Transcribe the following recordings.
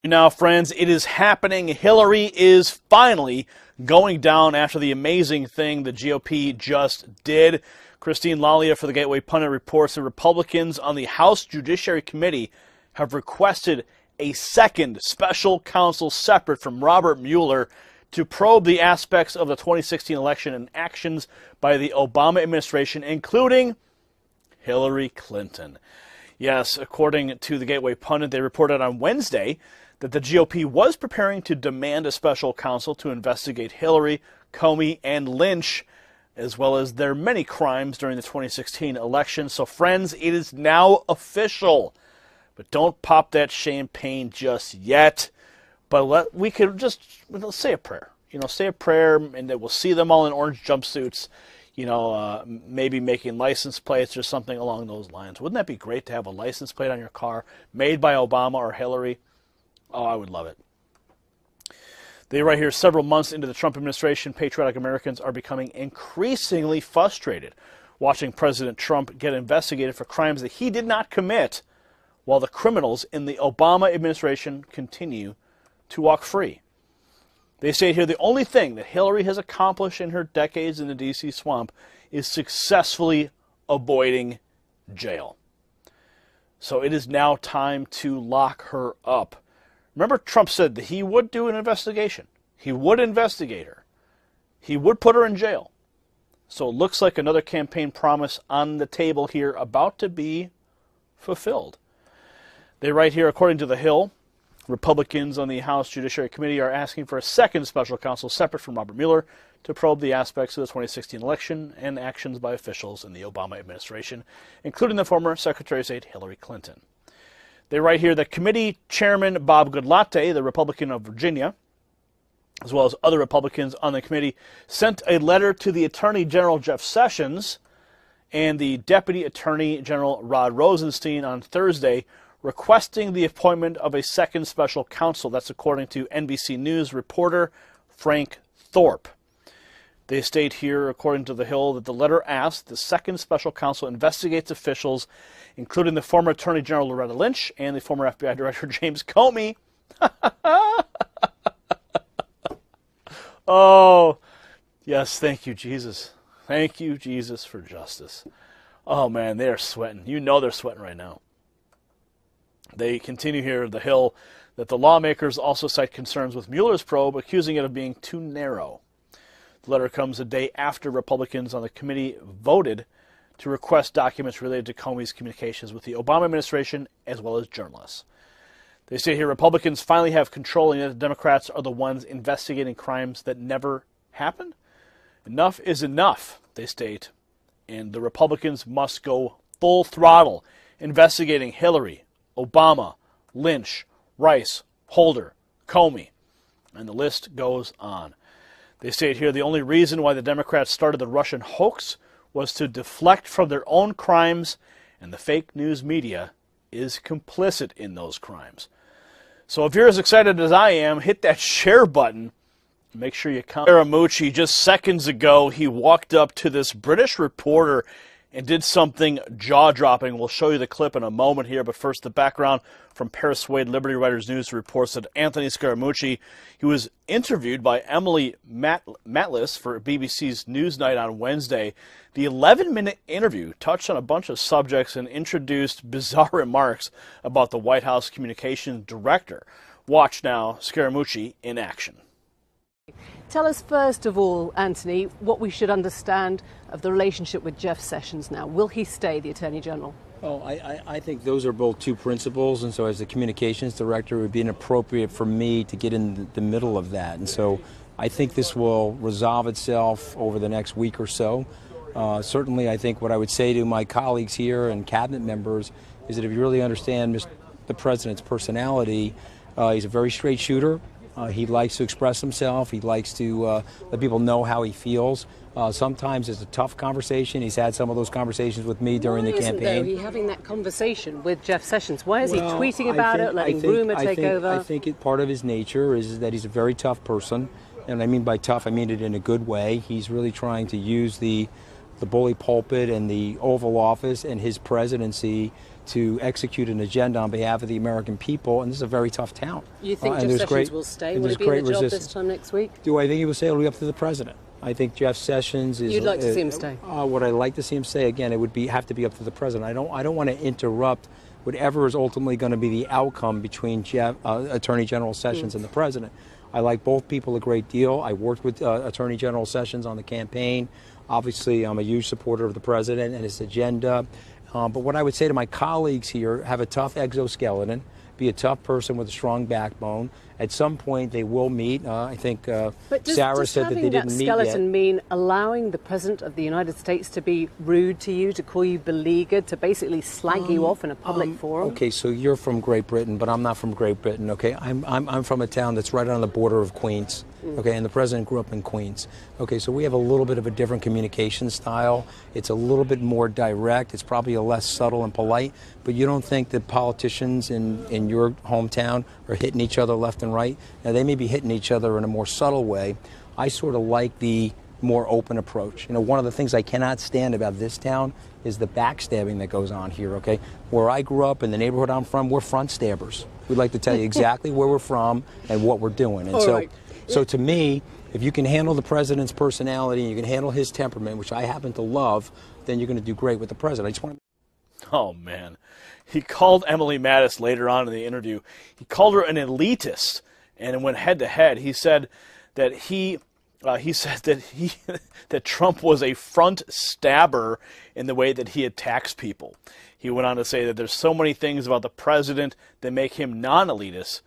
Now, friends, it is happening. Hillary is finally going down after the amazing thing the GOP just did. Christine Lalia for the Gateway Pundit reports that Republicans on the House Judiciary Committee have requested a second special counsel separate from Robert Mueller to probe the aspects of the 2016 election and actions by the Obama administration, including Hillary Clinton. Yes, according to the Gateway Pundit, they reported on Wednesday that the GOP was preparing to demand a special counsel to investigate Hillary, Comey, and Lynch, as well as their many crimes during the 2016 election. So, friends, it is now official. But don't pop that champagne just yet. But let's say a prayer. Say a prayer, and that we'll see them all in orange jumpsuits. Maybe making license plates or something along those lines. Wouldn't that be great to have a license plate on your car made by Obama or Hillary? Oh, I would love it. They write here, several months into the Trump administration, patriotic Americans are becoming increasingly frustrated watching President Trump get investigated for crimes that he did not commit, while the criminals in the Obama administration continue to walk free. They say here the only thing that Hillary has accomplished in her decades in the D.C. swamp is successfully avoiding jail. So it is now time to lock her up. Remember, Trump said that he would do an investigation. He would investigate her. He would put her in jail. So it looks like another campaign promise on the table here about to be fulfilled. They write here, according to The Hill, Republicans on the House Judiciary Committee are asking for a second special counsel separate from Robert Mueller to probe the aspects of the 2016 election and actions by officials in the Obama administration, including the former Secretary of State Hillary Clinton. They write here that committee chairman Bob Goodlatte, the Republican of Virginia, as well as other Republicans on the committee, sent a letter to the Attorney General Jeff Sessions and the Deputy Attorney General Rod Rosenstein on Thursday, requesting the appointment of a second special counsel. That's according to NBC News reporter Frank Thorpe. They state here, according to The Hill, that the letter asked the second special counsel investigates officials, including the former Attorney General Loretta Lynch and the former FBI Director James Comey. Oh, yes, thank you, Jesus. Thank you, Jesus, for justice. Oh, man, they are sweating. You know they're sweating right now. They continue here, The Hill, that the lawmakers also cite concerns with Mueller's probe, accusing it of being too narrow. The letter comes a day after Republicans on the committee voted to request documents related to Comey's communications with the Obama administration as well as journalists. They say here Republicans finally have control, and yet the Democrats are the ones investigating crimes that never happened. Enough is enough, they state, and the Republicans must go full throttle investigating Hillary, Obama, Lynch, Rice, Holder, Comey, and the list goes on. They state here the only reason why the Democrats started the Russian hoax was to deflect from their own crimes, and the fake news media is complicit in those crimes. So if you're as excited as I am, hit that share button. Make sure you comment. Scaramucci, just seconds ago, he walked up to this British reporter and did something jaw-dropping. We'll show you the clip in a moment here, but first the background from Paris Wade, Liberty Writers News, reports that Anthony Scaramucci, he was interviewed by Emily Matlis for BBC's Newsnight on Wednesday. The 11-minute interview touched on a bunch of subjects and introduced bizarre remarks about the White House communications director. Watch now, Scaramucci in action. Tell us first of all, Anthony, what we should understand of the relationship with Jeff Sessions now. Will he stay the Attorney General? Oh, I think those are both two principles, and so as the communications director, it would be inappropriate for me to get in the middle of that. And so I think this will resolve itself over the next week or so. Certainly, I think what I would say to my colleagues here and cabinet members is that if you really understand the president's personality, he's a very straight shooter. He likes to express himself. He likes to let people know how he feels. Sometimes it's a tough conversation. He's had some of those conversations with me during the campaign. Why isn't he having that conversation with Jeff Sessions? Why is he tweeting about it, letting rumor take over? I think part of his nature is that he's a very tough person. And I mean by tough, I mean it in a good way. He's really trying to use the bully pulpit and the Oval Office and his presidency to execute an agenda on behalf of the American people, and this is a very tough town. You think And Jeff there's Sessions will stay? Will he be in the job this time next week? Do I think he will stay? It'll be up to the president. I think Jeff Sessions is. You'd like to see him stay? Would I like to see him stay? Again, it would have to be up to the president. I don't want to interrupt whatever is ultimately going to be the outcome between Attorney General Sessions and the president. I like both people a great deal. I worked with Attorney General Sessions on the campaign. Obviously, I'm a huge supporter of the president and his agenda. But what I would say to my colleagues here, have a tough exoskeleton, be a tough person with a strong backbone. At some point, they will meet. I think Sarah said that they didn't meet yet. But does having that skeleton mean allowing the President of the United States to be rude to you, to call you beleaguered, to basically slag you off in a public forum? Okay, so you're from Great Britain, but I'm not from Great Britain, okay? I'm from a town that's right on the border of Queens, okay? And the President grew up in Queens. Okay, so we have a little bit of a different communication style. It's a little bit more direct. It's probably a less subtle and polite, but you don't think that politicians in your hometown are hitting each other left and right? Now, they may be hitting each other in a more subtle way. I sort of like the more open approach. You know, one of the things I cannot stand about this town is the backstabbing that goes on here, okay? Where I grew up, in the neighborhood I'm from, we're front stabbers. We'd like to tell you exactly where we're from and what we're doing. And so to me, if you can handle the president's personality and you can handle his temperament, which I happen to love, then you're going to do great with the president. I just want to... Oh, man. He called Emily Mattis later on in the interview. He called her an elitist, and it went head-to-head. He said that that Trump was a front stabber in the way that he attacks people. He went on to say that there's so many things about the president that make him non-elitist.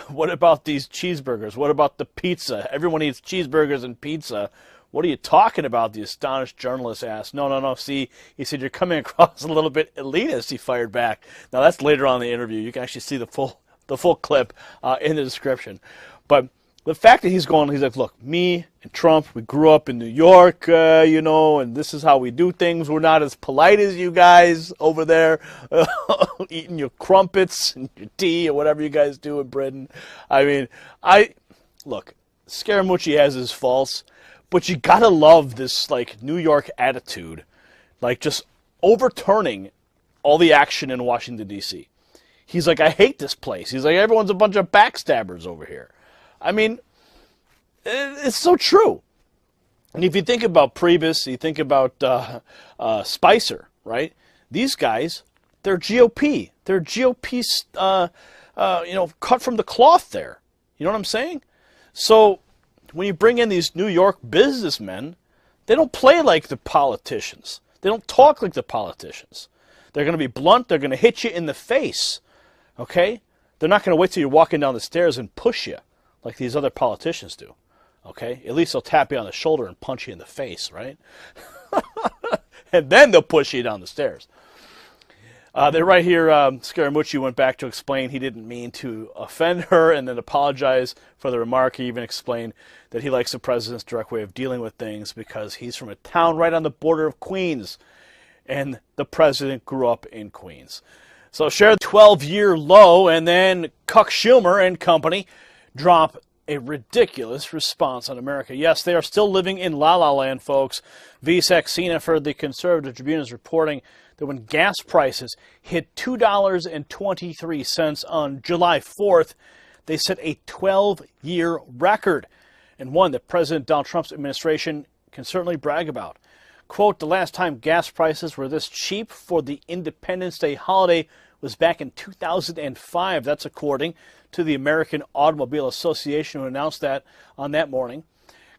What about these cheeseburgers? What about the pizza? Everyone eats cheeseburgers and pizza. What are you talking about? The astonished journalist asked. No. See, he said, you're coming across a little bit elitist, he fired back. Now, that's later on in the interview. You can actually see the full clip in the description. But the fact that he's like, look, me and Trump, we grew up in New York, and this is how we do things. We're not as polite as you guys over there, eating your crumpets and your tea or whatever you guys do in Britain. I mean, look, Scaramucci has his faults, but you gotta love this, like, New York attitude, like just overturning all the action in Washington, D.C. He's like, I hate this place. He's like, everyone's a bunch of backstabbers over here. I mean, it's so true. And if you think about Priebus, you think about Spicer, right? These guys, they're GOP. They're GOP, cut from the cloth there. You know what I'm saying? So when you bring in these New York businessmen, they don't play like the politicians. They don't talk like the politicians. They're going to be blunt. They're going to hit you in the face, okay? They're not going to wait till you're walking down the stairs and push you like these other politicians do, okay? At least they'll tap you on the shoulder and punch you in the face, right? And then they'll push you down the stairs. They're right here. Scaramucci went back to explain he didn't mean to offend her and then apologize for the remark. He even explained that he likes the president's direct way of dealing with things because he's from a town right on the border of Queens, and the president grew up in Queens. So share the 12-year low, and then Chuck Schumer and company drop a ridiculous response on America. Yes, they are still living in la-la land, folks. V. Saxena for the Conservative Tribune is reporting that when gas prices hit $2.23 on July 4th, they set a 12-year record, and one that President Donald Trump's administration can certainly brag about. Quote, the last time gas prices were this cheap for the Independence Day holiday was back in 2005. That's according to the American Automobile Association, who announced that on that morning.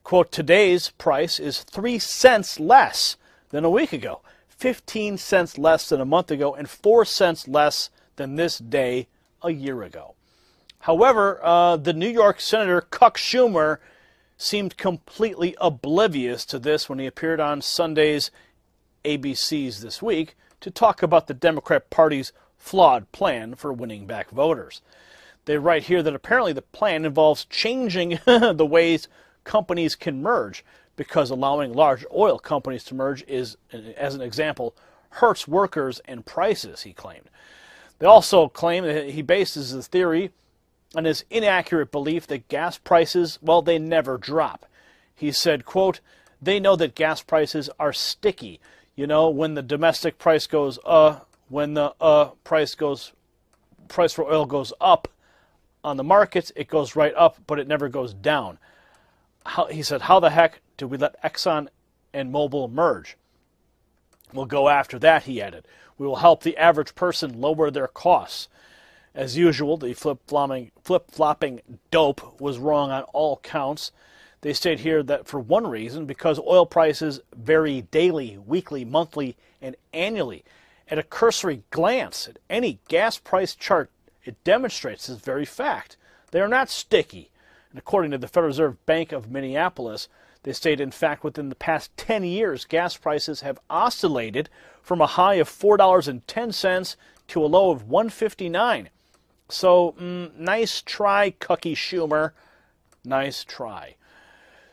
Quote, today's price is 3 cents less than a week ago, 15 cents less than a month ago, and 4 cents less than this day a year ago. However, the New York Senator Chuck Schumer seemed completely oblivious to this when he appeared on Sunday's ABC's This Week to talk about the Democrat Party's flawed plan for winning back voters. They write here that apparently the plan involves changing the ways companies can merge, because allowing large oil companies to merge is, as an example, hurts workers and prices, he claimed. They also claim that he bases his theory on his inaccurate belief that gas prices, well, they never drop. He said, quote, they know that gas prices are sticky. You know, when the domestic price goes, when the price for oil goes up on the markets, it goes right up, but it never goes down. He said, how the heck did we let Exxon and Mobil merge? We'll go after that, he added. We will help the average person lower their costs. As usual, the flip-flopping dope was wrong on all counts. They state here that for one reason, because oil prices vary daily, weekly, monthly, and annually. At a cursory glance at any gas price chart, it demonstrates this very fact. They are not sticky. And according to the Federal Reserve Bank of Minneapolis, they state, in fact, within the past 10 years, gas prices have oscillated from a high of $4.10 to a low of $1.59. So, nice try, Cucky Schumer. Nice try.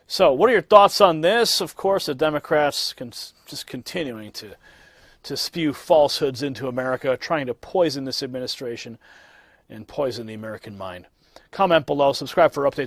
So, what are your thoughts on this? Of course, the Democrats just continuing to spew falsehoods into America, trying to poison this administration and poison the American mind. Comment below, subscribe for updates.